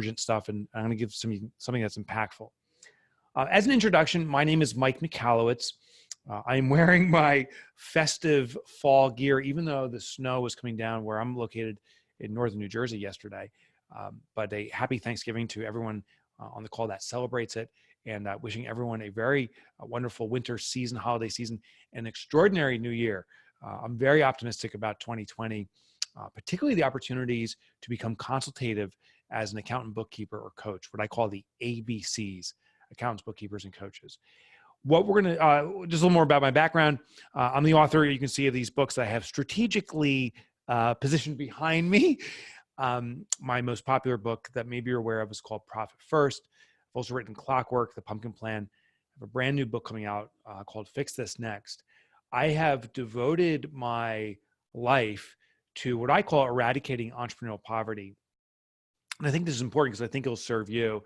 urgent stuff, and I'm going to give something that's impactful. As an introduction, my name is Mike Michalowicz. I'm wearing my festive fall gear, even though the snow was coming down where I'm located in northern New Jersey yesterday. But a happy Thanksgiving to everyone on the call that celebrates it, and wishing everyone a very wonderful winter season, holiday season, and extraordinary new year. I'm very optimistic about 2020, particularly the opportunities to become consultative as an accountant, bookkeeper, or coach, what I call the ABCs, accountants, bookkeepers, and coaches. What we're going to, just a little more about my background. I'm the author, you can see, of these books that I have strategically positioned behind me. My most popular book that maybe you're aware of is called Profit First. I've also written Clockwork, The Pumpkin Plan. I have a brand new book coming out called Fix This Next. I have devoted my life to what I call eradicating entrepreneurial poverty. And I think this is important because I think it'll serve you.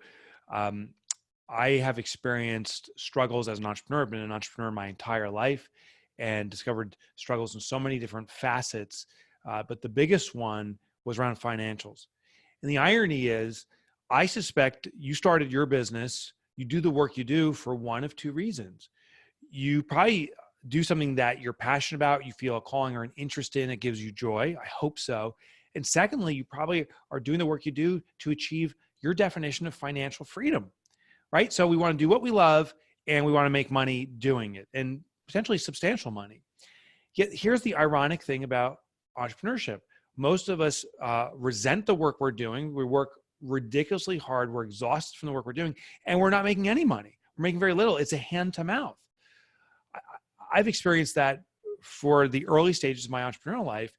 I have experienced struggles as an entrepreneur. I've been an entrepreneur my entire life and discovered struggles in so many different facets. But the biggest one was around financials. And the irony is, I suspect you started your business, you do the work you do for one of two reasons. You probably do something that you're passionate about, you feel a calling or an interest in, it gives you joy. I hope so. And secondly, you probably are doing the work you do to achieve your definition of financial freedom, right? So we want to do what we love and we want to make money doing it, and potentially substantial money. Yet here's the ironic thing about entrepreneurship. Most of us resent the work we're doing. We work ridiculously hard. We're exhausted from the work we're doing, and we're not making any money. We're making very little. It's a hand to mouth. I've experienced that for the early stages of my entrepreneurial life,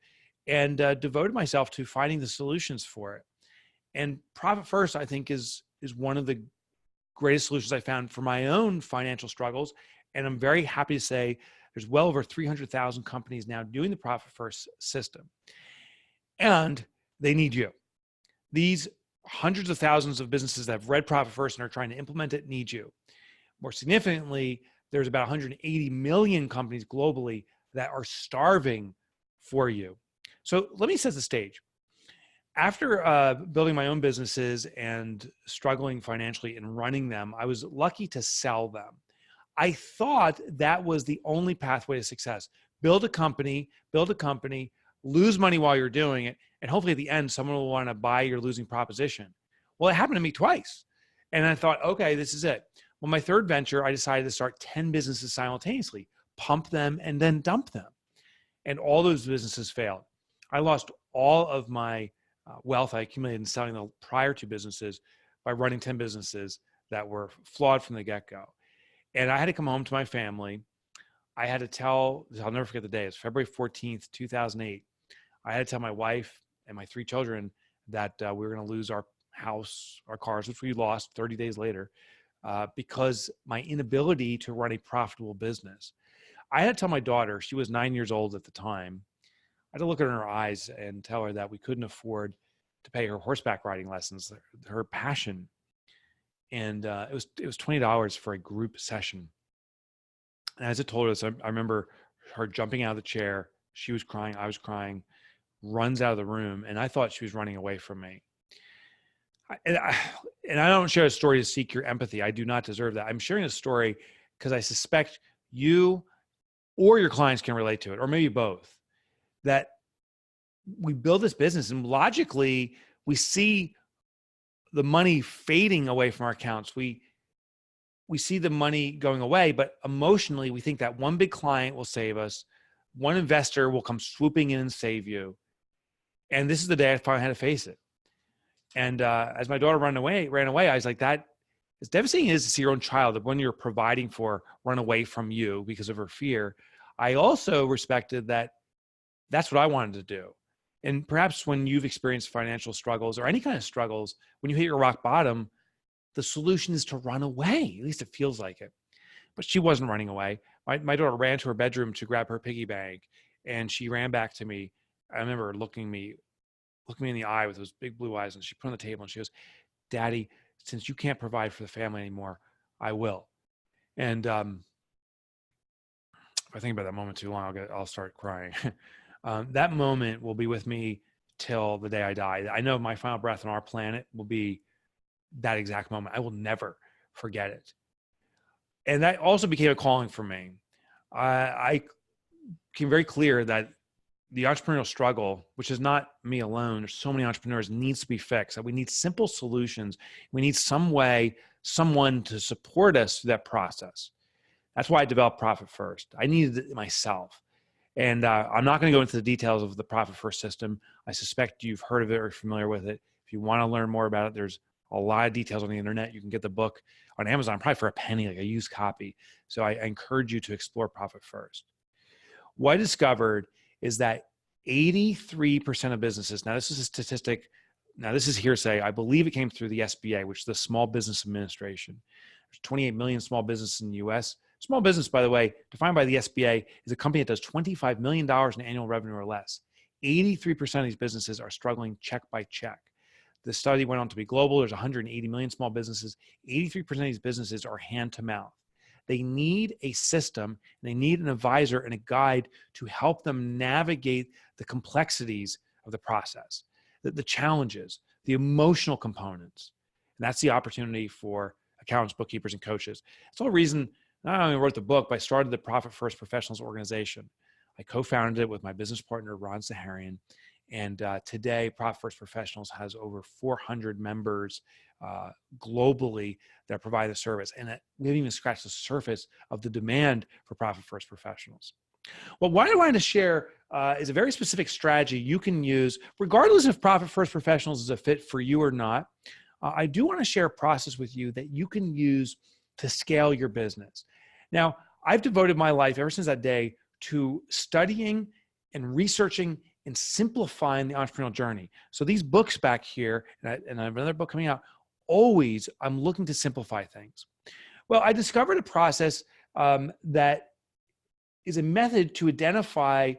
and devoted myself to finding the solutions for it. And Profit First, I think, is one of the greatest solutions I found for my own financial struggles. And I'm very happy to say there's well over 300,000 companies now doing the Profit First system. And they need you. These hundreds of thousands of businesses that have read Profit First and are trying to implement it need you. More significantly, there's about 180 million companies globally that are starving for you. So let me set the stage. After building my own businesses and struggling financially and running them, I was lucky to sell them. I thought that was the only pathway to success. Build a company, lose money while you're doing it, and hopefully at the end, someone will want to buy your losing proposition. Well, it happened to me twice. And I thought, okay, this is it. Well, my third venture, I decided to start 10 businesses simultaneously, pump them, and then dump them. And all those businesses failed. I lost all of my wealth I accumulated in selling the prior two businesses by running 10 businesses that were flawed from the get-go. And I had to come home to my family. I had to tell, I'll never forget the day, it's February 14th, 2008. I had to tell my wife and my three children that we were going to lose our house, our cars, which we lost 30 days later, because my inability to run a profitable business. I had to tell my daughter, she was 9 years old at the time, I had to look her in her eyes and tell her that we couldn't afford to pay her horseback riding lessons, her passion. And it was $20 for a group session. And as I told her, I remember her jumping out of the chair. She was crying. I was crying. Runs out of the room. And I thought she was running away from me. And I don't share a story to seek your empathy. I do not deserve that. I'm sharing a story because I suspect you or your clients can relate to it, or maybe both. That we build this business and logically we see the money fading away from our accounts. We see the money going away, but emotionally we think that one big client will save us. One investor will come swooping in and save you. And this is the day I finally had to face it. And as my daughter ran away, I was like, that as devastating as to see your own child, the one you're providing for, run away from you because of her fear. I also respected that that's what I wanted to do. And perhaps when you've experienced financial struggles or any kind of struggles, when you hit your rock bottom, the solution is to run away. At least it feels like it. But she wasn't running away. My daughter ran to her bedroom to grab her piggy bank, and she ran back to me. I remember looking me in the eye with those big blue eyes, and she put on the table and she goes, "Daddy, since you can't provide for the family anymore, I will." And if I think about that moment too long, I'll start crying. That moment will be with me till the day I die. I know my final breath on our planet will be that exact moment. I will never forget it. And that also became a calling for me. I became very clear that the entrepreneurial struggle, which is not me alone, there's so many entrepreneurs, needs to be fixed. That we need simple solutions. We need some way, someone to support us through that process. That's why I developed Profit First. I needed it myself. And I'm not going to go into the details of the Profit First system. I suspect you've heard of it or familiar with it. If you want to learn more about it, there's a lot of details on the internet. You can get the book on Amazon probably for a penny, like a used copy. So I encourage you to explore Profit First. What I discovered is that 83% of businesses, now this is a statistic, now this is hearsay, I believe it came through the SBA, which is the Small Business Administration. There's 28 million small businesses in the US. Small business, by the way, defined by the SBA, is a company that does $25 million in annual revenue or less. 83% of these businesses are struggling check by check. The study went on to be global. There's 180 million small businesses. 83% of these businesses are hand to mouth. They need a system, and they need an advisor and a guide to help them navigate the complexities of the process, the challenges, the emotional components. And that's the opportunity for accountants, bookkeepers, and coaches. That's the whole reason not only wrote the book, but I started the Profit First Professionals organization. I co-founded it with my business partner, Ron Saharian. And today, Profit First Professionals has over 400 members globally that provide the service. And we haven't even scratched the surface of the demand for Profit First Professionals. Well, what I wanted to share is a very specific strategy you can use, regardless if Profit First Professionals is a fit for you or not. I do want to share a process with you that you can use to scale your business. Now, I've devoted my life ever since that day to studying and researching and simplifying the entrepreneurial journey. So these books back here, and I have another book coming out, always I'm looking to simplify things. Well, I discovered a process that is a method to identify,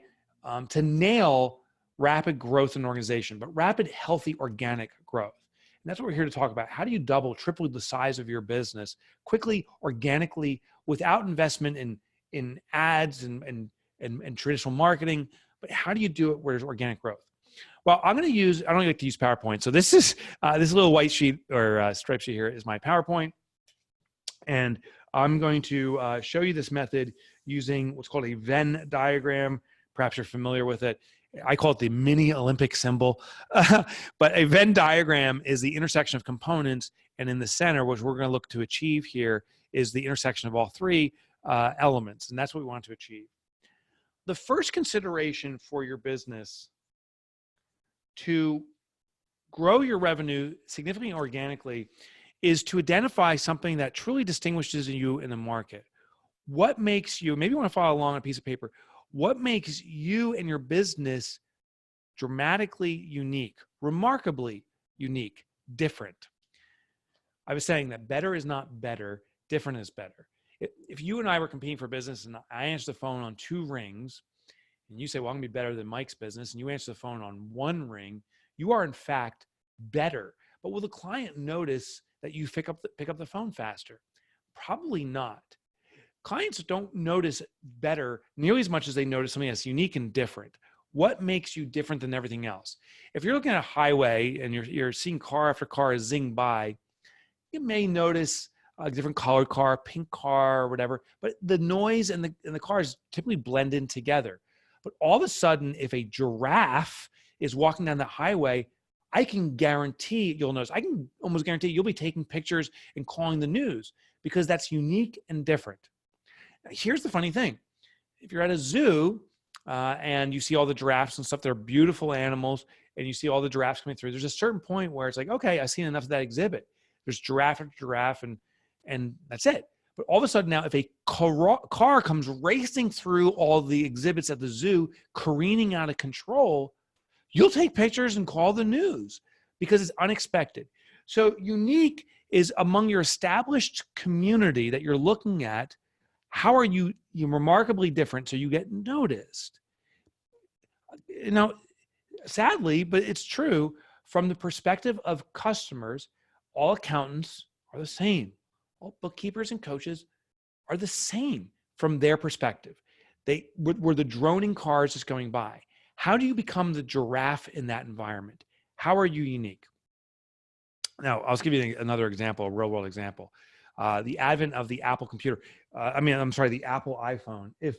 to nail rapid growth in an organization, but rapid, healthy, organic growth. And that's what we're here to talk about. How do you double, triple the size of your business quickly, organically, without investment in ads and traditional marketing? But how do you do it where there's organic growth? Well, I don't like to use PowerPoint. So this is this little white sheet or stripe sheet here is my PowerPoint. And I'm going to show you this method using what's called a Venn diagram. Perhaps you're familiar with it. I call it the mini Olympic symbol. But a Venn diagram is the intersection of components. And in the center, which we're going to look to achieve here, is the intersection of all three elements. And that's what we want to achieve. The first consideration for your business to grow your revenue significantly organically is to identify something that truly distinguishes you in the market. What makes you, maybe you want to follow along on a piece of paper, what makes you and your business dramatically unique, remarkably unique, different? I was saying that better is not better, different is better. If you and I were competing for business and I answer the phone on 2 rings, and you say, well, I'm gonna be better than Mike's business, and you answer the phone on 1 ring, you are in fact better. But will the client notice that you pick up the phone faster? Probably not. Clients don't notice better nearly as much as they notice something that's unique and different. What makes you different than everything else? If you're looking at a highway and you're seeing car after car zing by, you may notice a different colored car, pink car, or whatever, but the noise and the cars typically blend in together. But all of a sudden, if a giraffe is walking down the highway, I can guarantee you'll notice. I can almost guarantee you'll be taking pictures and calling the news because that's unique and different. Now, here's the funny thing. If you're at a zoo and you see all the giraffes and stuff, they're beautiful animals, and you see all the giraffes coming through, there's a certain point where it's like, okay, I've seen enough of that exhibit. There's giraffe after giraffe, and that's it. But all of a sudden now, if a car comes racing through all the exhibits at the zoo, careening out of control, you'll take pictures and call the news because it's unexpected. So unique is among your established community that you're looking at. How are you're remarkably different so you get noticed? You know, sadly, but it's true, from the perspective of customers, all accountants are the same. All bookkeepers and coaches are the same from their perspective. We're the droning cars just going by. How do you become the giraffe in that environment? How are you unique? Now, I'll give you another example, a real world example. The advent of the Apple computer. The Apple iPhone. If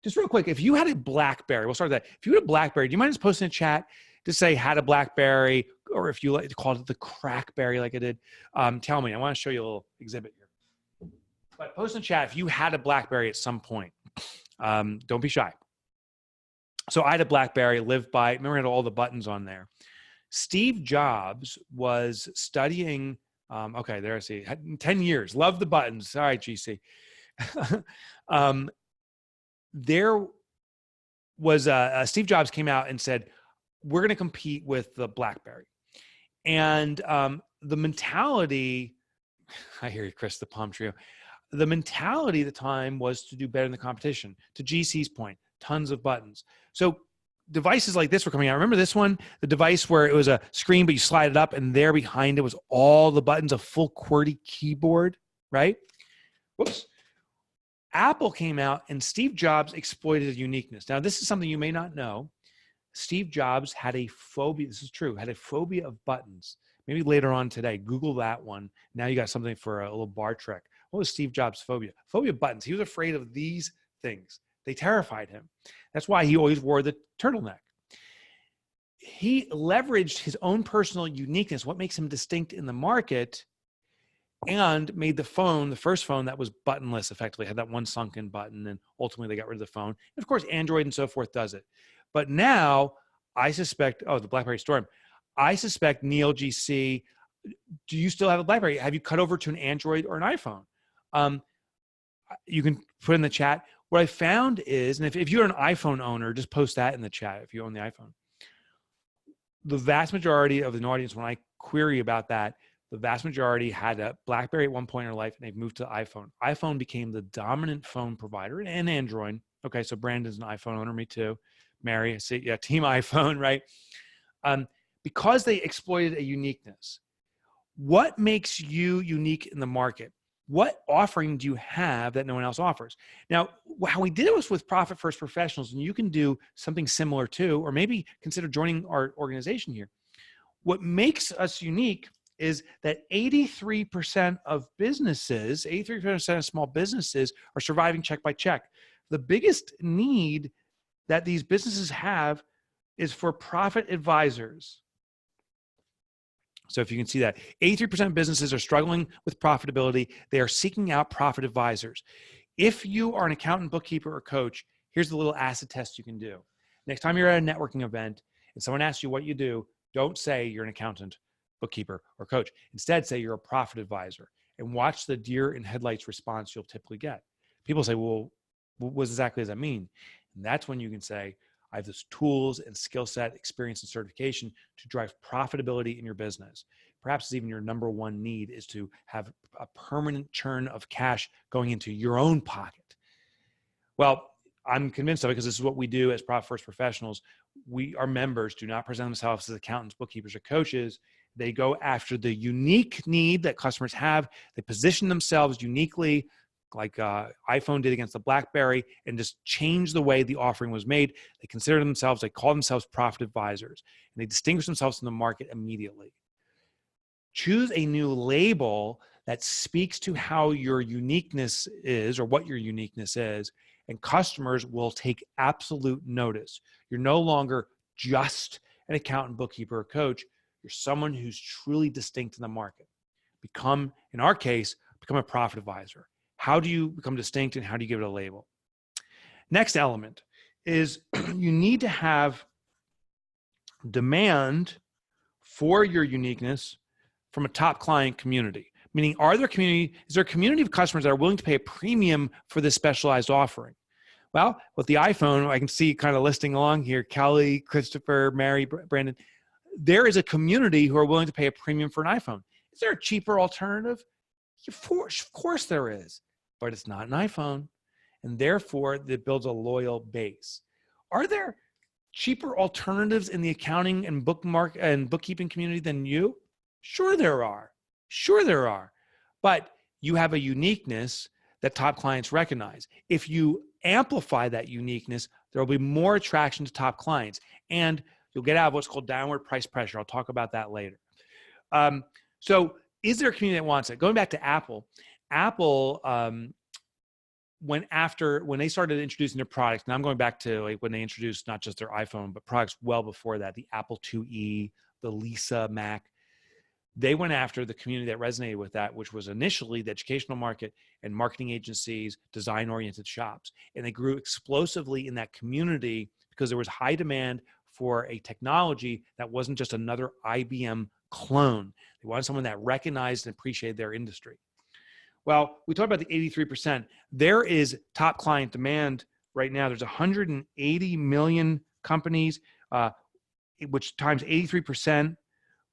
just real quick, if you had a BlackBerry, we'll start with that. If you had a BlackBerry, do you mind just posting in chat to say had a BlackBerry, or if you like to call it the Crackberry like I did, tell me. I want to show you a little exhibit here. But post in chat if you had a BlackBerry at some point. Don't be shy. So I had a BlackBerry, lived by, remember, it had all the buttons on there. Steve Jobs was studying, okay, there I see, 10 years, love the buttons. All right, GC. There was, Steve Jobs came out and said, we're going to compete with the BlackBerry. And the mentality, I hear you, Chris, the palm trio. The mentality at the time was to do better than the competition. To GC's point, tons of buttons. So devices like this were coming out. Remember this one, the device where it was a screen, but you slide it up and there behind it was all the buttons, a full QWERTY keyboard, right? Whoops. Apple came out and Steve Jobs exploited uniqueness. Now, this is something you may not know. Steve Jobs had a phobia, this is true, had a phobia of buttons. Maybe later on today, Google that one. Now you got something for a little bar trick. What was Steve Jobs' phobia? Phobia of buttons. He was afraid of these things. They terrified him. That's why he always wore the turtleneck. He leveraged his own personal uniqueness, what makes him distinct in the market, and made the phone, the first phone that was buttonless, effectively, had that one sunken button, and ultimately they got rid of the phone. And of course, Android and so forth does it. But now, I suspect, the BlackBerry Storm, I suspect Neil GC, do you still have a BlackBerry? Have you cut over to an Android or an iPhone? You can put in the chat. What I found is, and if you're an iPhone owner, just post that in the chat if you own the iPhone. The vast majority of the audience, when I query about that, the vast majority had a BlackBerry at one point in their life, and they've moved to iPhone. iPhone became the dominant phone provider, and Android. Okay, so Brandon's an iPhone owner, me too. Mary, I see, yeah, team iPhone, right? Because they exploited a uniqueness. What makes you unique in the market? What offering do you have that no one else offers? Now, how we did it was with Profit First Professionals, and you can do something similar too, or maybe consider joining our organization here. What makes us unique is that 83% of businesses, 83% of small businesses are surviving check by check. The biggest need that these businesses have is for profit advisors. So if you can see that, 83% of businesses are struggling with profitability. They are seeking out profit advisors. If you are an accountant, bookkeeper, or coach, here's the little acid test you can do. Next time you're at a networking event and someone asks you what you do, don't say you're an accountant, bookkeeper, or coach. Instead, say you're a profit advisor, and watch the deer in headlights response you'll typically get. People say, well, what exactly does that mean? And that's when you can say, I have this tools and skill set, experience, and certification to drive profitability in your business. Perhaps even your number one need is to have a permanent churn of cash going into your own pocket. Well, I'm convinced of it because this is what we do as Profit First Professionals. Our members do not present themselves as accountants, bookkeepers, or coaches. They go after the unique need that customers have. They position themselves uniquely, like iPhone did against the BlackBerry, and just change the way the offering was made. They consider themselves, they call themselves profit advisors, and they distinguish themselves from the market immediately. Choose a new label that speaks to how your uniqueness is, or what your uniqueness is, and customers will take absolute notice. You're no longer just an accountant, bookkeeper, or coach. You're someone who's truly distinct in the market. In our case, become a profit advisor. How do you become distinct, and how do you give it a label? Next element is you need to have demand for your uniqueness from a top client community. Meaning, is there a community of customers that are willing to pay a premium for this specialized offering? Well, with the iPhone, I can see kind of listing along here, Kelly, Christopher, Mary, Brandon. There is a community who are willing to pay a premium for an iPhone. Is there a cheaper alternative? Of course there is, but it's not an iPhone. And therefore, it builds a loyal base. Are there cheaper alternatives in the accounting and bookkeeping community than you? Sure there are. Sure there are. But you have a uniqueness that top clients recognize. If you amplify that uniqueness, there will be more attraction to top clients, and you'll get out of what's called downward price pressure. I'll talk about that later. So is there a community that wants it? Going back to Apple, Apple, when they started introducing their products, and I'm going back to like when they introduced not just their iPhone, but products well before that, the Apple IIe, the Lisa Mac, they went after the community that resonated with that, which was initially the educational market and marketing agencies, design-oriented shops. And they grew explosively in that community because there was high demand for a technology that wasn't just another IBM clone. They wanted someone that recognized and appreciated their industry. Well, we talked about the 83%. There is top client demand right now. There's 180 million companies, which times 83%,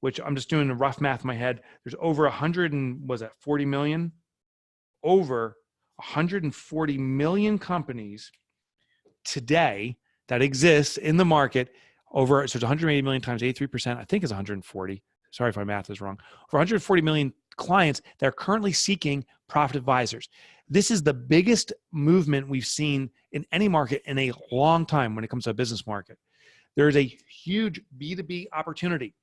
which I'm just doing the rough math in my head. There's over 40 million? Over 140 million companies today that exist in the market. So it's 180 million times 83%. I think it's 140. Sorry if my math is wrong. For 140 million clients that are currently seeking profit advisors. This is the biggest movement we've seen in any market in a long time when it comes to a business market. There is a huge B2B opportunity.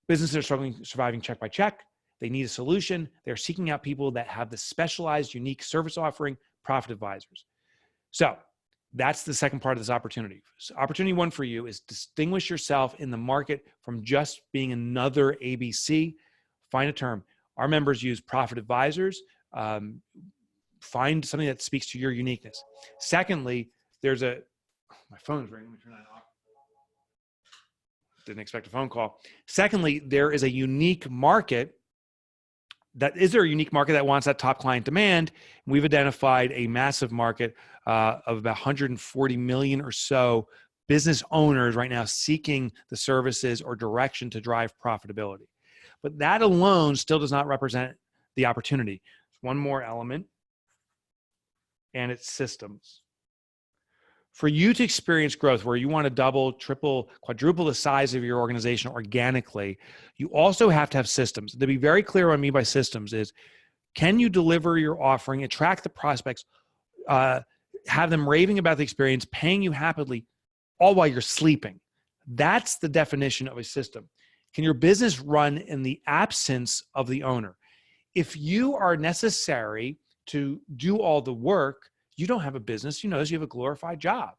Businesses are struggling, surviving check by check. They need a solution. They're seeking out people that have the specialized, unique service offering, profit advisors. So that's the second part of this opportunity. So opportunity one for you is distinguish yourself in the market from just being another ABC. Find a term. Our members use profit advisors. Find something that speaks to your uniqueness. Secondly, my phone's ringing. Let me turn that off. Didn't expect a phone call. Secondly, there is a unique market that wants that top client demand. We've identified a massive market of about 140 million or so business owners right now seeking the services or direction to drive profitability. But that alone still does not represent the opportunity. There's one more element, and it's systems. For you to experience growth where you want to double, triple, quadruple the size of your organization organically, you also have to have systems. To be very clear what I mean by systems is, can you deliver your offering, attract the prospects, have them raving about the experience, paying you happily, all while you're sleeping? That's the definition of a system. Can your business run in the absence of the owner? If you are necessary to do all the work, you don't have a business. You have a glorified job.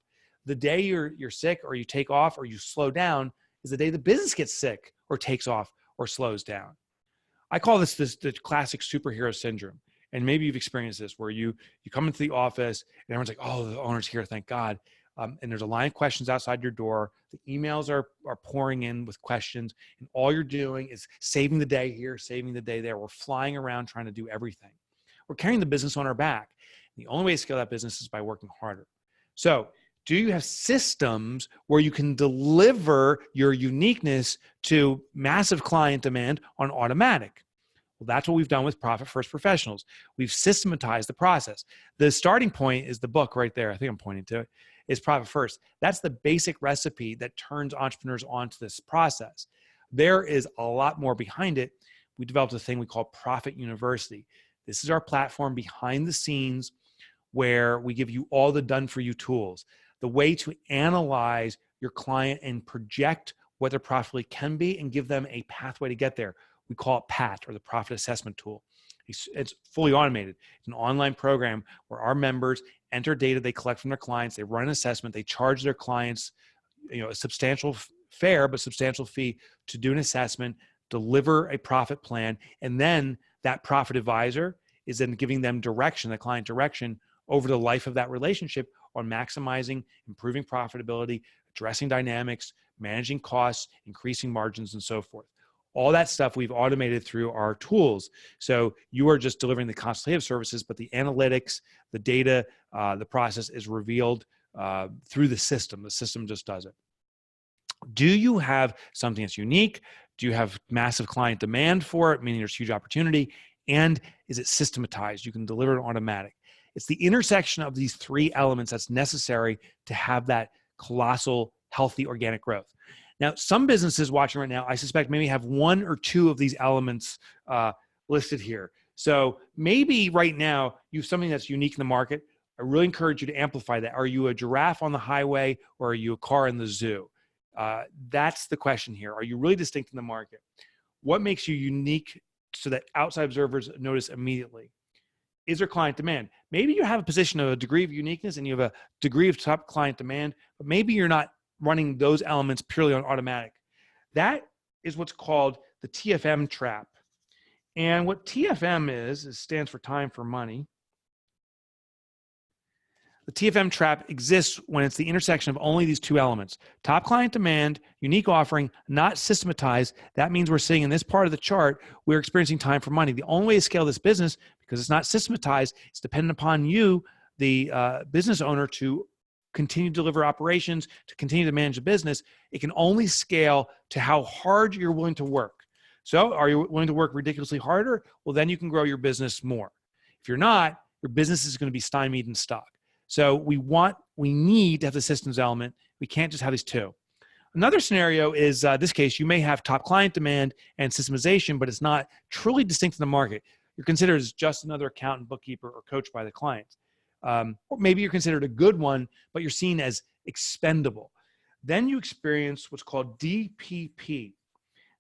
The day you're sick or you take off or you slow down is the day the business gets sick or takes off or slows down. I call this the classic superhero syndrome. And maybe you've experienced this where you come into the office and everyone's like, oh, the owner's here, thank God. And there's a line of questions outside your door. The emails are pouring in with questions. And all you're doing is saving the day here, saving the day there. We're flying around trying to do everything. We're carrying the business on our back. The only way to scale that business is by working harder. So do you have systems where you can deliver your uniqueness to massive client demand on automatic? Well, that's what we've done with Profit First Professionals. We've systematized the process. The starting point is the book right there. I think I'm pointing to it. Is Profit First. That's the basic recipe that turns entrepreneurs onto this process. There is a lot more behind it. We developed a thing we call Profit University. This is our platform behind the scenes where we give you all the done-for-you tools, the way to analyze your client and project what their profitability can be and give them a pathway to get there. We call it PAT, or the Profit Assessment Tool. It's fully automated. It's an online program where our members enter data they collect from their clients, they run an assessment, they charge their clients a substantial fee to do an assessment, deliver a profit plan, and then that profit advisor is then giving them direction, the client direction, over the life of that relationship on maximizing, improving profitability, addressing dynamics, managing costs, increasing margins, and so forth. All that stuff we've automated through our tools. So you are just delivering the consultative services, but the analytics, the data, the process is revealed through the system. The system just does it. Do you have something that's unique? Do you have massive client demand for it, meaning there's huge opportunity? And is it systematized? You can deliver it automatic. It's the intersection of these three elements that's necessary to have that colossal, healthy, organic growth. Now, some businesses watching right now, I suspect maybe have one or two of these elements listed here. So maybe right now you have something that's unique in the market. I really encourage you to amplify that. Are you a giraffe on the highway or are you a car in the zoo? That's the question here. Are you really distinct in the market? What makes you unique so that outside observers notice immediately? Is there client demand? Maybe you have a position of a degree of uniqueness and you have a degree of top client demand, but maybe you're not running those elements purely on automatic. That is what's called the TFM trap. And what TFM is stands for time for money. The TFM trap exists when it's the intersection of only these two elements: top client demand, unique offering, not systematized. That means we're seeing in this part of the chart, we're experiencing time for money. The only way to scale this business, because it's not systematized, it's dependent upon you, the business owner, to continue to deliver operations, to continue to manage the business. It can only scale to how hard you're willing to work. So are you willing to work ridiculously harder? Well, then you can grow your business more. If you're not, your business is going to be stymied and stuck. So we need to have the systems element. We can't just have these two. Another scenario is this case, you may have top client demand and systemization, but it's not truly distinct in the market. You're considered as just another accountant, bookkeeper, or coach by the client. Or maybe you're considered a good one, but you're seen as expendable. Then you experience what's called DPP.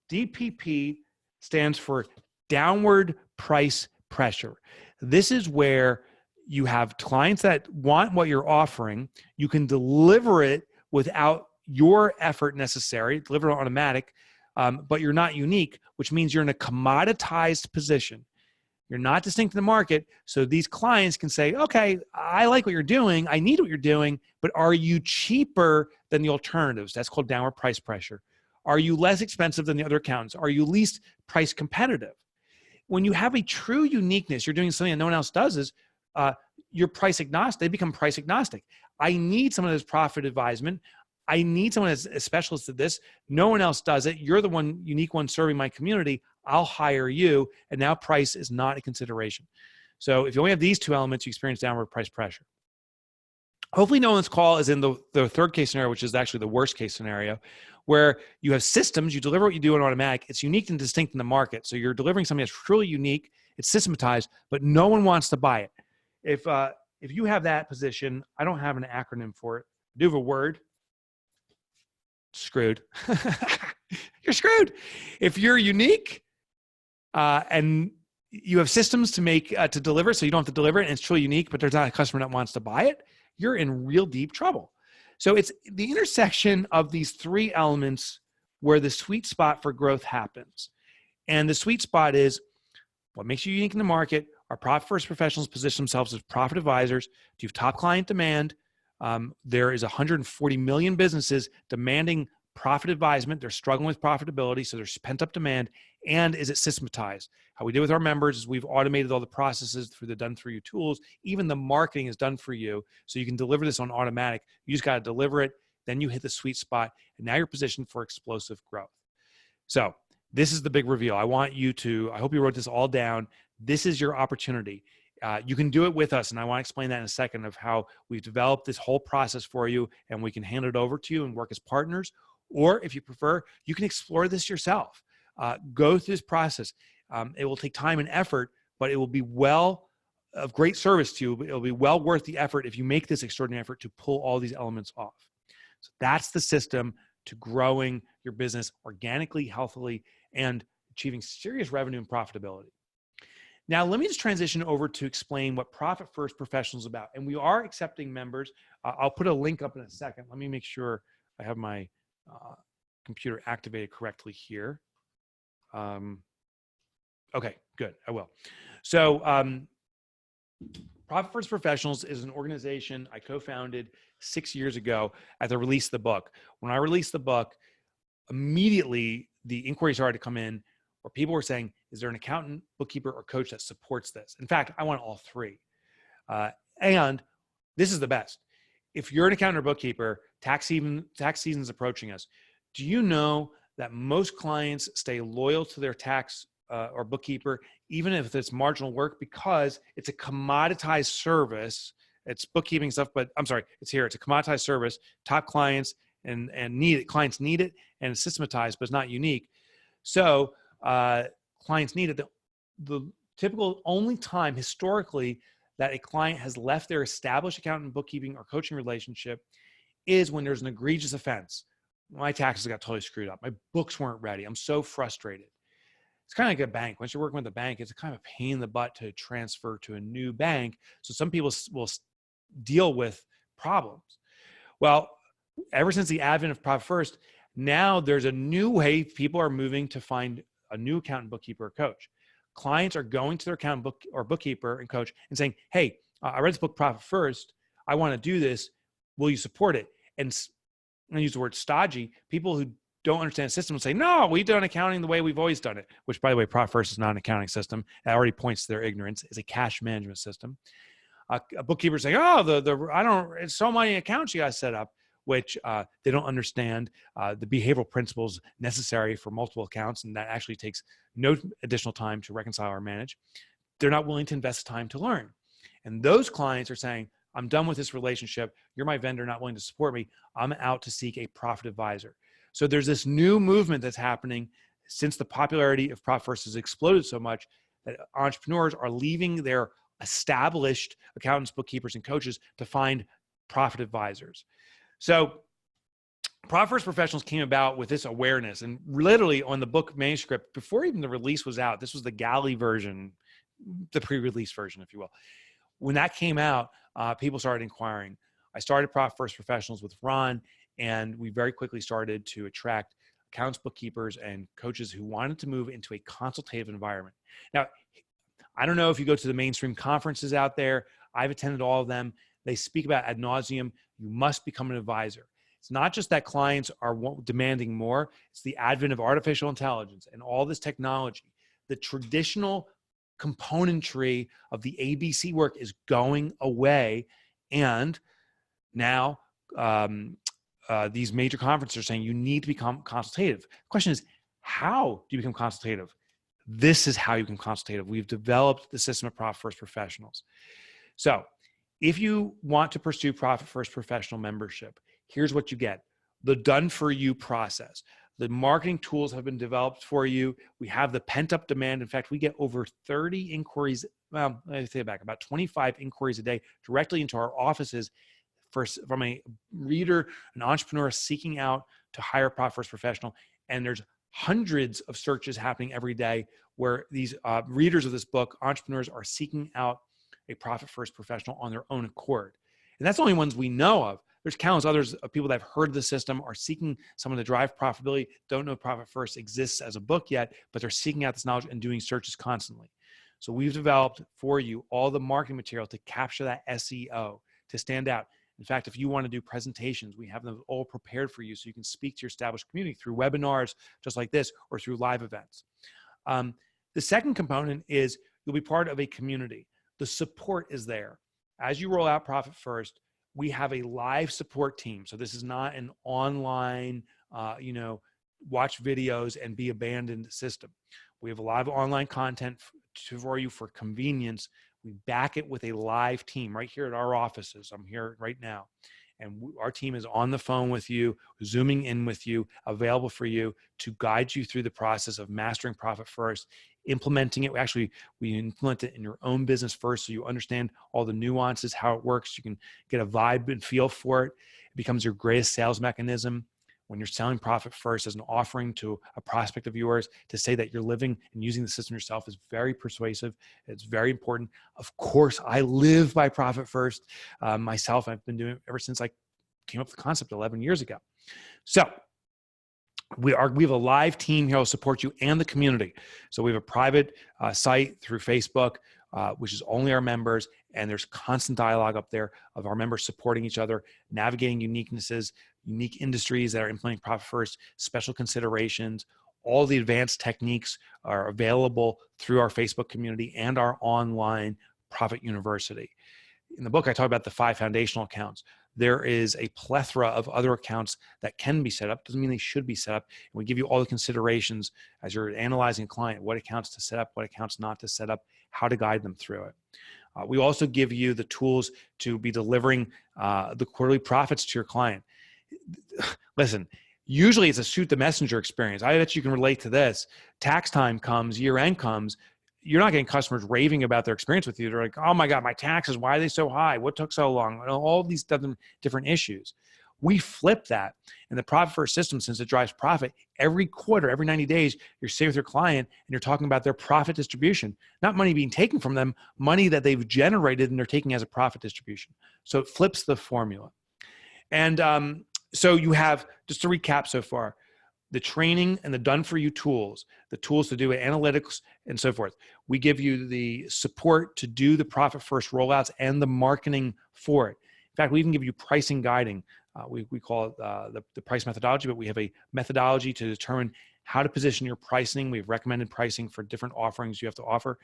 DPP stands for downward price pressure. This is where you have clients that want what you're offering. You can deliver it without your effort necessary, deliver it automatic, but you're not unique, which means you're in a commoditized position. You're not distinct in the market. So these clients can say, okay, I like what you're doing. I need what you're doing, but are you cheaper than the alternatives? That's called downward price pressure. Are you less expensive than the other accountants? Are you least price competitive? When you have a true uniqueness, you're doing something that no one else does, is you're price agnostic. They become price agnostic. I need someone that's profit advisement. I need someone that's a specialist at this. No one else does it. You're the one unique one serving my community. I'll hire you. And now price is not a consideration. So if you only have these two elements, you experience downward price pressure. Hopefully no one's call is in the third case scenario, which is actually the worst case scenario, where you have systems, you deliver what you do in automatic. It's unique and distinct in the market. So you're delivering something that's truly unique. It's systematized, but no one wants to buy it. If you have that position, I don't have an acronym for it. I do have a word. Screwed. You're screwed. If you're unique and you have systems to make to deliver, so you don't have to deliver it, and it's truly unique, but there's not a customer that wants to buy it, you're in real deep trouble. So it's the intersection of these three elements where the sweet spot for growth happens. And the sweet spot is what makes you unique in the market. Our profit first professionals position themselves as profit advisors. Do you have top client demand? There is 140 million businesses demanding profit advisement. They're struggling with profitability, so there's pent up demand. And is it systematized? How we do with our members is we've automated all the processes through the done for you tools. Even the marketing is done for you, so you can deliver this on automatic. You just got to deliver it. Then you hit the sweet spot, and now you're positioned for explosive growth. So this is the big reveal. I hope you wrote this all down. This is your opportunity. You can do it with us, and I want to explain that in a second of how we've developed this whole process for you, and we can hand it over to you and work as partners. Or if you prefer, you can explore this yourself. Go through this process. It will take time and effort, but it will be of great service to you. It'll be well worth the effort if you make this extraordinary effort to pull all these elements off. So that's the system to growing your business organically, healthily, and achieving serious revenue and profitability. Now, let me just transition over to explain what Profit First Professional is about. And we are accepting members. I'll put a link up in a second. Let me make sure I have my computer activated correctly here. Okay, good. I will. So Profit First Professionals is an organization I co-founded 6 years ago at the release of the book. When I released the book, immediately the inquiries started to come in where people were saying, is there an accountant, bookkeeper, or coach that supports this? In fact, I want all three. And this is the best. If you're an accountant or bookkeeper, tax season is approaching us. Do you know that most clients stay loyal to their tax or bookkeeper, even if it's marginal work, because it's a commoditized service? It's bookkeeping stuff, but I'm sorry, it's here. It's a commoditized service. Top clients and need it. Clients need it, and it's systematized, but it's not unique. So clients need it. The typical only time historically that a client has left their established accountant, bookkeeping, or coaching relationship is when there's an egregious offense. My taxes got totally screwed up. My books weren't ready. I'm so frustrated. it's kind of like a bank. Once you're working with a bank, it's a kind of a pain in the butt to transfer to a new bank. So some people will deal with problems. Well, ever since the advent of Profit First, now there's a new way people are moving to find a new accountant, bookkeeper, or coach. Clients are going to their accountant or bookkeeper and coach and saying, hey, I read this book, Profit First. I want to do this. Will you support it? And I'm going to use the word stodgy. People who don't understand the system will say, no, we've done accounting the way we've always done it, which, by the way, Profit First is not an accounting system. That already points to their ignorance. It's a cash management system. A bookkeeper saying, oh, it's so many accounts you got to set up, which they don't understand the behavioral principles necessary for multiple accounts, and that actually takes no additional time to reconcile or manage. They're not willing to invest time to learn. And those clients are saying, I'm done with this relationship. You're my vendor, not willing to support me. I'm out to seek a profit advisor. So there's this new movement that's happening since the popularity of Profit First has exploded so much that entrepreneurs are leaving their established accountants, bookkeepers, and coaches to find profit advisors. So Profit First Professionals came about with this awareness, and literally on the book manuscript, before even the release was out, this was the galley version, the pre-release version, if you will. When that came out, people started inquiring. I started Profit First Professionals with Ron, and we very quickly started to attract accountants, bookkeepers, and coaches who wanted to move into a consultative environment. Now, I don't know if you go to the mainstream conferences out there. I've attended all of them. They speak about ad nauseum. You must become an advisor. It's not just that clients are demanding more. It's the advent of artificial intelligence and all this technology. The traditional componentry of the ABC work is going away. And now these major conferences are saying you need to become consultative. The question is, how do you become consultative? This is how you become consultative. We've developed the system of Profit First Professionals. So if you want to pursue Profit First Professional membership, here's what you get. The done-for-you process. The marketing tools have been developed for you. We have the pent-up demand. In fact, we get over 30 inquiries, well, let me say it back, about 25 inquiries a day directly into our offices from a reader, an entrepreneur seeking out to hire a Profit First Professional. And there's hundreds of searches happening every day where these readers of this book, entrepreneurs, are seeking out a Profit First Professional on their own accord. And that's the only ones we know of. There's countless others of people that have heard of the system, are seeking someone to drive profitability, don't know Profit First exists as a book yet, but they're seeking out this knowledge and doing searches constantly. So we've developed for you all the marketing material to capture that SEO, to stand out. In fact, if you want to do presentations, we have them all prepared for you so you can speak to your established community through webinars just like this or through live events. The second component is you'll be part of a community. The support is there. As you roll out Profit First, we have a live support team. So this is not an online, watch videos and be abandoned system. We have a lot of online content for you for convenience. We back it with a live team right here at our offices. I'm here right now. And our team is on the phone with you, zooming in with you, available for you to guide you through the process of mastering Profit First, implementing it. We implement it in your own business first so you understand all the nuances, how it works. You can get a vibe and feel for it. It becomes your greatest sales mechanism. When you're selling Profit First as an offering to a prospect of yours, to say that you're living and using the system yourself is very persuasive. It's very important. Of course, I live by Profit First myself. I've been doing it ever since I came up with the concept 11 years ago. So we have a live team here who will support you and the community. So we have a private site through Facebook, which is only our members. And there's constant dialogue up there of our members supporting each other, navigating uniquenesses, unique industries that are implementing Profit First, special considerations. All the advanced techniques are available through our Facebook community and our online Profit University. In the book, I talk about the 5 foundational accounts. There is a plethora of other accounts that can be set up. Doesn't mean they should be set up. And we give you all the considerations as you're analyzing a client, what accounts to set up, what accounts not to set up, how to guide them through it. We also give you the tools to be delivering the quarterly profits to your client. Listen, usually it's a shoot the messenger experience. I bet you can relate to this. Tax time comes, year end comes. You're not getting customers raving about their experience with you. They're like, oh my God, my taxes, why are they so high? What took so long? All these different issues. We flip that. And the profit first system, since it drives profit, every quarter, every 90 days, you're sitting with your client and you're talking about their profit distribution, not money being taken from them, money that they've generated and they're taking as a profit distribution. So it flips the formula. And so you have, just to recap so far, the training and the done-for-you tools, the tools to do analytics and so forth. We give you the support to do the profit first rollouts and the marketing for it. In fact, we even give you pricing guiding. We call it the price methodology, but we have a methodology to determine how to position your pricing. We have recommended pricing for different offerings you have to offer.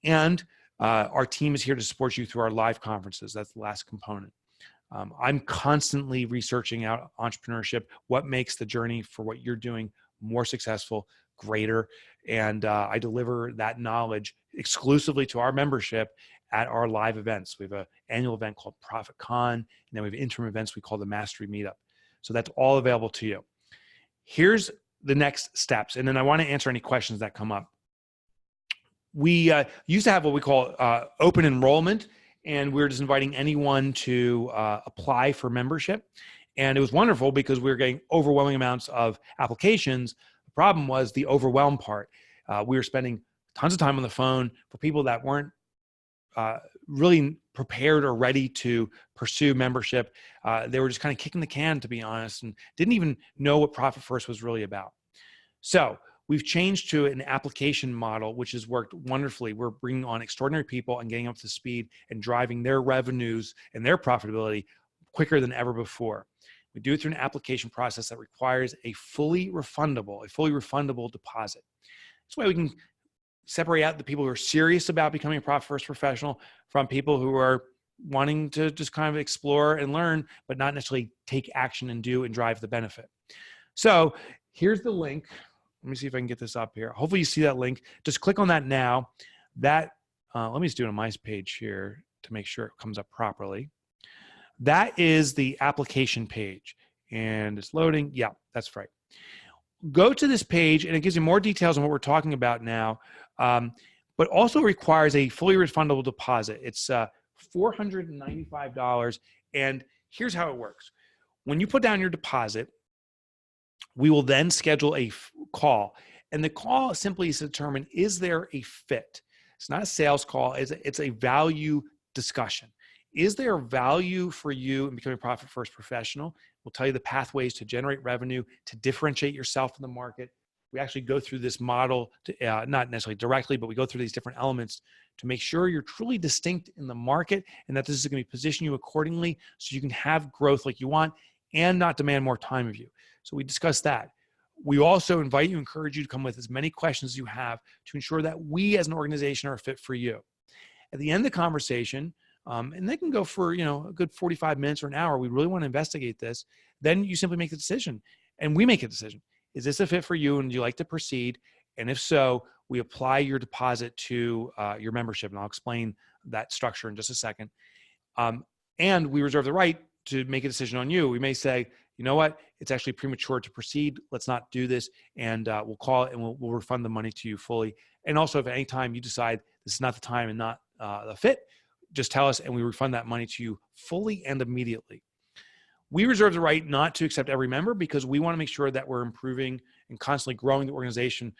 And our team is here to support you through our live conferences. That's the last component. I'm constantly researching out entrepreneurship, what makes the journey for what you're doing more successful, greater, and I deliver that knowledge exclusively to our membership at our live events. We have an annual event called Profit Con, and then we have interim events we call the Mastery Meetup. So that's all available to you. Here's the next steps, and then I want to answer any questions that come up. We used to have what we call open enrollment, and we were just inviting anyone to apply for membership. And it was wonderful because we were getting overwhelming amounts of applications. The problem was the overwhelm part. We were spending tons of time on the phone for people that weren't really prepared or ready to pursue membership. They were just kind of kicking the can, to be honest, and didn't even know what Profit First was really about. So we've changed to an application model, which has worked wonderfully. We're bringing on extraordinary people and getting up to speed and driving their revenues and their profitability quicker than ever before. We do it through an application process that requires a fully refundable deposit. This way we can separate out the people who are serious about becoming a profit first professional from people who are wanting to just kind of explore and learn, but not necessarily take action and do and drive the benefit. So here's the link. Let me see if I can get this up here. Hopefully you see that link. Just click on that now. Let me just do it on my page here to make sure it comes up properly. That is the application page, and it's loading. Yeah, that's right. Go to this page, and it gives you more details on what we're talking about now, but also requires a fully refundable deposit. It's $495, and here's how it works. When you put down your deposit, we will then schedule a call, and the call simply is to determine, is there a fit? It's not a sales call. It's a value discussion. Is there value for you in becoming a profit first professional? We'll tell you the pathways to generate revenue, to differentiate yourself in the market. We actually go through this model, not necessarily directly, but we go through these different elements to make sure you're truly distinct in the market and that this is going to position you accordingly so you can have growth like you want and not demand more time of you. So we discuss that. We also invite you, encourage you to come with as many questions as you have to ensure that we as an organization are a fit for you. At the end of the conversation, and they can go for a good 45 minutes or an hour, we really want to investigate this, then you simply make the decision. And we make a decision. Is this a fit for you and do you like to proceed? And if so, we apply your deposit to your membership. And I'll explain that structure in just a second. And we reserve the right to make a decision on you. We may say, you know what, it's actually premature to proceed. Let's not do this. And we'll call it and we'll refund the money to you fully. And also if at any time you decide this is not the time and not the fit, just tell us and we refund that money to you fully and immediately. We reserve the right not to accept every member because we want to make sure that we're improving and constantly growing the organization.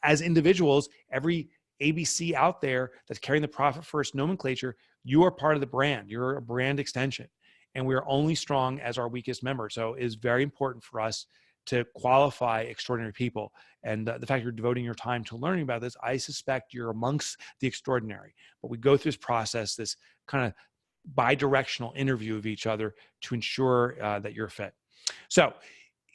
As individuals, every ABC out there that's carrying the profit first nomenclature, you are part of the brand. You're a brand extension. And we are only strong as our weakest member. So it is very important for us to qualify extraordinary people. And the fact you're devoting your time to learning about this, I suspect you're amongst the extraordinary. But we go through this process, this kind of bi-directional interview of each other to ensure that you're a fit. So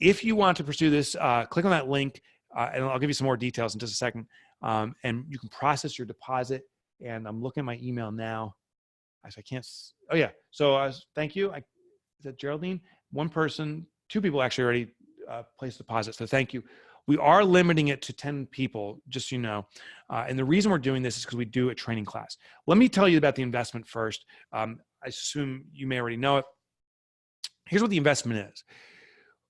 if you want to pursue this, click on that link and I'll give you some more details in just a second. And you can process your deposit. And I'm looking at my email now. I can't, oh yeah. So thank you. Is that Geraldine? One person, two people actually already placed deposits. So thank you. We are limiting it to 10 people, just so you know. And the reason we're doing this is because we do a training class. Let me tell you about the investment first. I assume you may already know it. Here's what the investment is.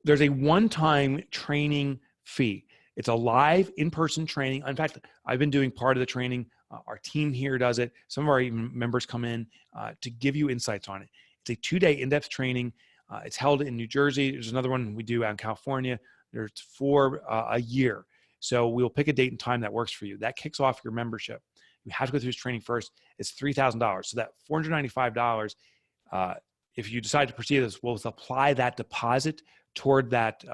There's a one-time training fee. It's a live in-person training. In fact, I've been doing part of the training. Our team here does it. Some of our even members come in to give you insights on it. It's a 2-day in-depth training. It's held in New Jersey. There's another one we do out in California. There's 4 a year. So we'll pick a date and time that works for you. That kicks off your membership. You have to go through this training first. It's $3,000. So that $495, if you decide to proceed this, we'll apply that deposit toward that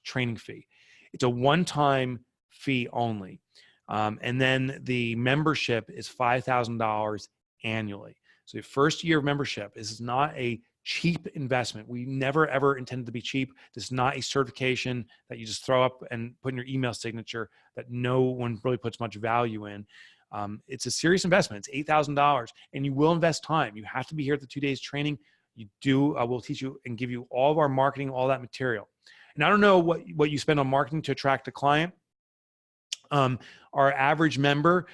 training fee. It's a one-time fee only. And then the membership is $5,000 annually. So your first year of membership, this is not a cheap investment. We never, ever intended to be cheap. This is not a certification that you just throw up and put in your email signature that no one really puts much value in. It's a serious investment. It's $8,000, and you will invest time. You have to be here at the 2 days training. You do, we'll teach you and give you all of our marketing, all that material. And I don't know what you spend on marketing to attract a client. Our average member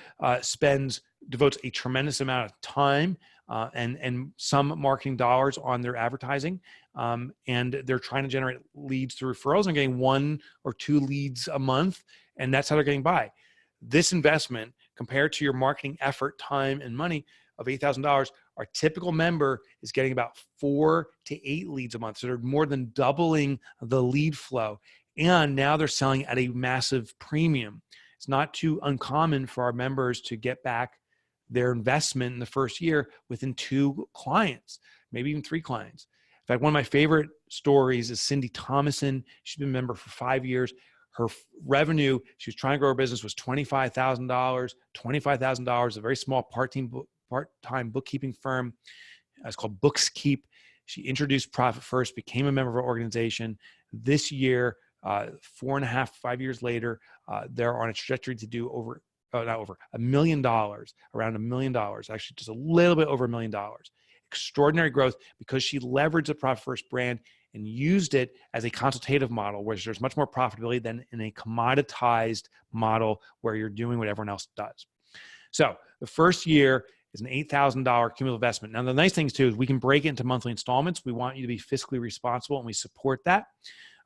devotes a tremendous amount of time and some marketing dollars on their advertising. And they're trying to generate leads through referrals and getting 1 or 2 leads a month. And that's how they're getting by. This investment, compared to your marketing effort, time, and money of $8,000, our typical member is getting about 4 to 8 leads a month. So they're more than doubling the lead flow. And now they're selling at a massive premium. It's not too uncommon for our members to get back their investment in the first year within 2 clients, maybe even 3 clients. In fact, one of my favorite stories is Cindy Thomason. She's been a member for 5 years. Her revenue, she was trying to grow her business, was $25,000. $25,000, a very small part-time bookkeeping firm. It's called Bookskeep. She introduced Profit First, became a member of our organization. This year, 4.5, 5 years later, they're on a trajectory to do not over $1 million, around $1 million, actually just a little bit over $1 million. Extraordinary growth because she leveraged the Profit First brand and used it as a consultative model, where there's much more profitability than in a commoditized model where you're doing what everyone else does. So the first year is an $8,000 cumulative investment. Now, the nice thing too is we can break it into monthly installments. We want you to be fiscally responsible, and we support that.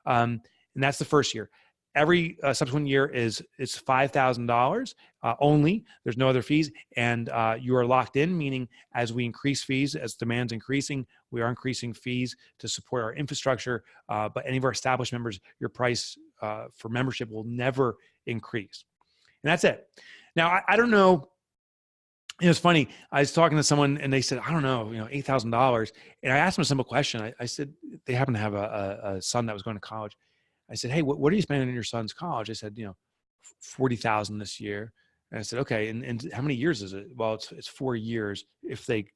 And that's the first year. Every subsequent year is $5,000 only. There's no other fees, and you are locked in, meaning as we increase fees, as demand's increasing, we are increasing fees to support our infrastructure. But any of our established members, your price for membership will never increase. And that's it. Now, I don't know. It's funny. I was talking to someone, and they said, I don't know, $8,000. And I asked them a simple question. I said, they happen to have a son that was going to college. I said, hey, what are you spending on your son's college? I said, $40,000 this year. And I said, okay, and how many years is it? Well, it's 4 years if they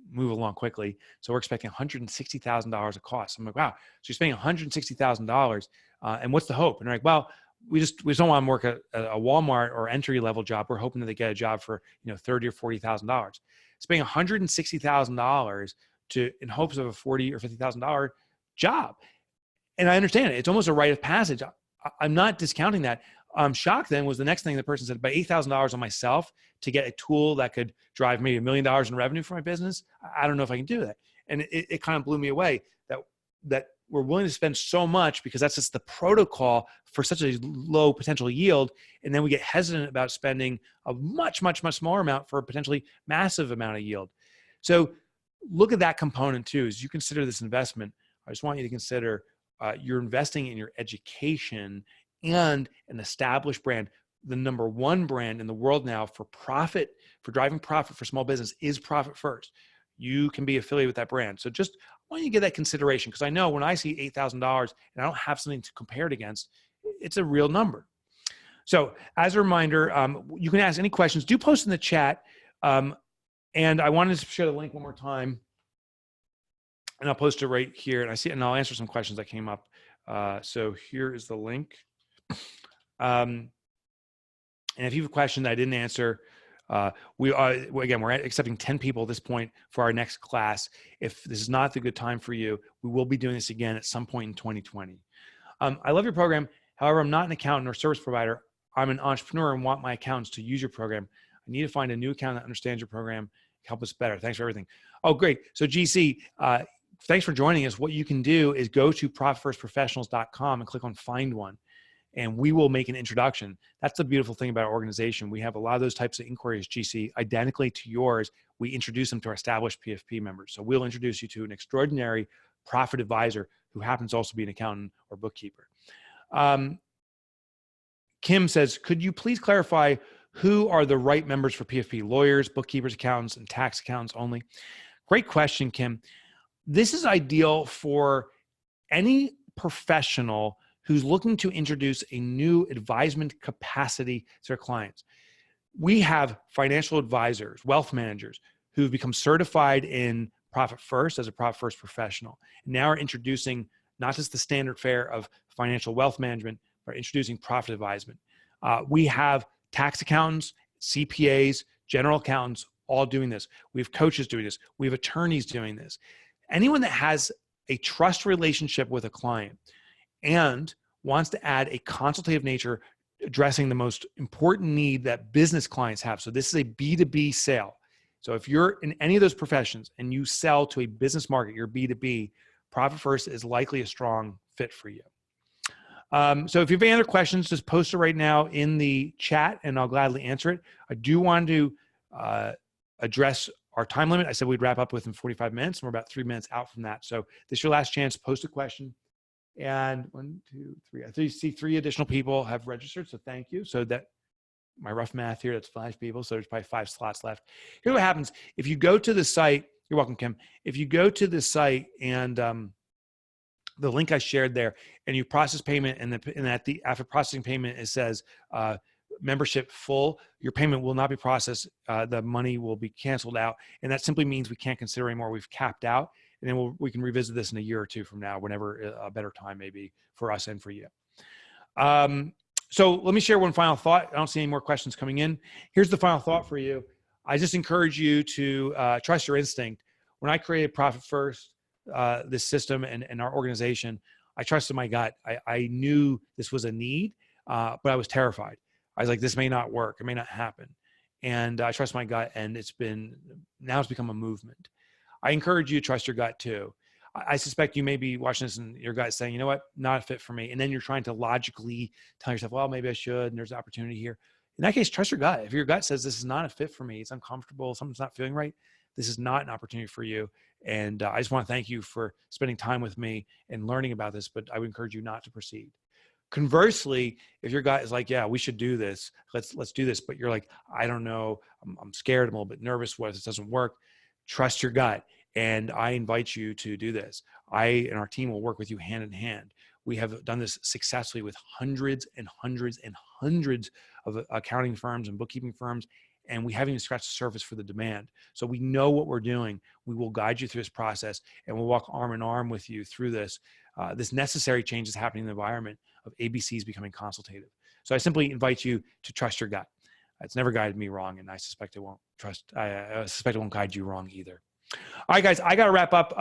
move along quickly. So we're expecting $160,000 of cost. I'm like, wow. So you're spending $160,000. And what's the hope? And they're like, well, we just don't want to work at a Walmart or entry level job. We're hoping that they get a job for $30,000 or $40,000. Spending $160,000 in hopes of a $40,000 or $50,000 job. And I understand it. It's almost a rite of passage. I'm not discounting that. I'm shocked then was the next thing the person said, about $8,000 on myself to get a tool that could drive maybe $1 million in revenue for my business. I don't know if I can do that. And it kind of blew me away that we're willing to spend so much because that's just the protocol for such a low potential yield. And then we get hesitant about spending a much, much, much smaller amount for a potentially massive amount of yield. So look at that component too. As you consider this investment, I just want you to consider you're investing in your education and an established brand. The number 1 brand in the world now for profit, for driving profit for small business is Profit First. You can be affiliated with that brand. So just I want you to get that consideration, because I know when I see $8,000 and I don't have something to compare it against, it's a real number. So as a reminder, you can ask any questions. Do post in the chat. And I wanted to share the link one more time. And I'll post it right here, and I'll answer some questions that came up. So here is the link. And if you have a question that I didn't answer, we're accepting 10 people at this point for our next class. If this is not the good time for you, we will be doing this again at some point in 2020. I love your program. However, I'm not an accountant or service provider. I'm an entrepreneur and want my accountants to use your program. I need to find a new accountant that understands your program, help us better. Thanks for everything. Oh, great. So GC, thanks for joining us. What you can do is go to profitfirstprofessionals.com and click on Find One, and we will make an introduction. That's the beautiful thing about our organization. We have a lot of those types of inquiries, GC, identically to yours. We introduce them to our established PFP members. So we'll introduce you to an extraordinary profit advisor who happens to also be an accountant or bookkeeper. Kim says, could you please clarify who are the right members for PFP? Lawyers, bookkeepers, accountants, and tax accountants only? Great question, Kim. This is ideal for any professional who's looking to introduce a new advisement capacity to their clients. We have financial advisors, wealth managers, who've become certified in Profit First as a Profit First professional. And now are introducing not just the standard fare of financial wealth management, but introducing profit advisement. We have tax accountants, CPAs, general accountants, all doing this. We have coaches doing this. We have attorneys doing this. Anyone that has a trust relationship with a client and wants to add a consultative nature addressing the most important need that business clients have. So this is a B2B sale. So if you're in any of those professions and you sell to a business market, you're B2B, Profit First is likely a strong fit for you. So if you have any other questions, just post it right now in the chat and I'll gladly answer it. I do want to address our time limit. I said we'd wrap up within 45 minutes and we're about 3 minutes out from that. So this is your last chance, post a question. And 1, 2, 3, I see 3 additional people have registered. So thank you. So that my rough math here, that's 5 people. So there's probably 5 slots left. Here's what happens. If you go to the site, you're welcome, Kim. If you go to the site and the link I shared there and you process payment after processing payment, it says membership full, your payment will not be processed. The money will be canceled out. And that simply means we can't consider anymore. We've capped out. And then we can revisit this in a year or 2 from now, whenever a better time may be for us and for you. So let me share one final thought. I don't see any more questions coming in. Here's the final thought for you. I just encourage you to trust your instinct. When I created Profit First, this system and our organization, I trusted my gut. I knew this was a need, but I was terrified. I was like, this may not work. It may not happen. And I trust my gut, and now it's become a movement. I encourage you to trust your gut too. I suspect you may be watching this and your gut saying, you know what, not a fit for me. And then you're trying to logically tell yourself, well, maybe I should, and there's an opportunity here. In that case, trust your gut. If your gut says this is not a fit for me, it's uncomfortable, something's not feeling right, this is not an opportunity for you. And I just want to thank you for spending time with me and learning about this, but I would encourage you not to proceed. Conversely, if your gut is like, yeah, we should do this, let's do this, but you're like, I don't know, I'm scared, I'm a little bit nervous, what if this doesn't work? Trust your gut. And I invite you to do this. I and our team will work with you hand in hand. We have done this successfully with hundreds and hundreds and hundreds of accounting firms and bookkeeping firms, and we haven't even scratched the surface for the demand. So we know what we're doing. We will guide you through this process, and we'll walk arm in arm with you through this. This necessary change is happening in the environment of ABCs becoming consultative. So I simply invite you to trust your gut. It's never guided me wrong, and I suspect it won't guide you wrong either. All right, guys, I got to wrap up.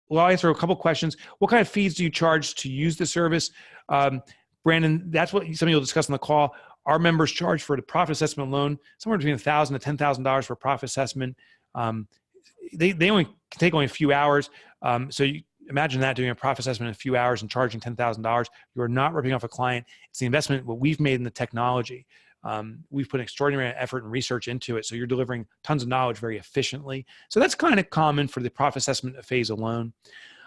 Well, I'll answer a couple questions. What kind of fees do you charge to use the service? Brandon, that's what some of you will discuss on the call. Our members charge for the profit assessment alone, somewhere between $1,000 to $10,000 for profit assessment. They only can take only a few hours. So you imagine that, doing a profit assessment in a few hours and charging $10,000. You are not ripping off a client. It's the investment what we've made in the technology. We've put extraordinary effort and research into it. So you're delivering tons of knowledge very efficiently. So that's kind of common for the profit assessment phase alone.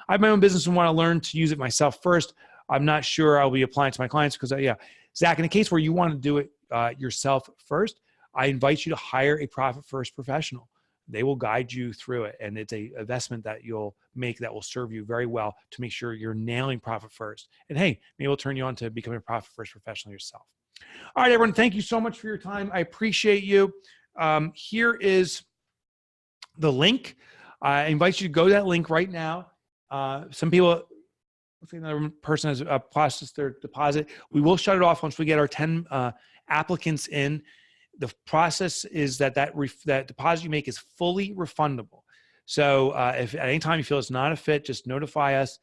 I have my own business and want to learn to use it myself first. I'm not sure I'll be applying to my clients because, yeah, Zach, in a case where you want to do it yourself first, I invite you to hire a Profit First professional. They will guide you through it. And it's an investment that you'll make that will serve you very well to make sure you're nailing Profit First. And hey, maybe we'll turn you on to becoming a Profit First professional yourself. All right, everyone, thank you so much for your time. I appreciate you. Here is the link. I invite you to go to that link right now. Some people, let's say another person has processed their deposit. We will shut it off once we get our 10 applicants in. The process is that deposit you make is fully refundable. So if at any time you feel it's not a fit, just notify us.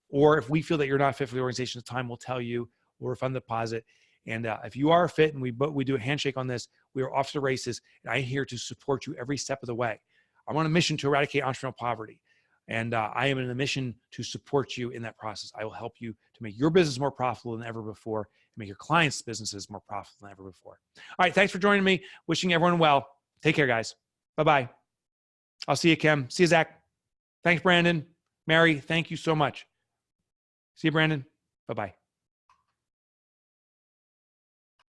Or if we feel that you're not fit for the organization at the time, we'll tell you, we'll refund the deposit. And if you are a fit and we do a handshake on this, we are off to the races, and I'm here to support you every step of the way. I'm on a mission to eradicate entrepreneurial poverty, and I am in a mission to support you in that process. I will help you to make your business more profitable than ever before, and make your clients' businesses more profitable than ever before. All right, thanks for joining me. Wishing everyone well. Take care, guys. Bye-bye. I'll see you, Kim. See you, Zach. Thanks, Brandon. Mary, thank you so much. See you, Brandon. Bye-bye.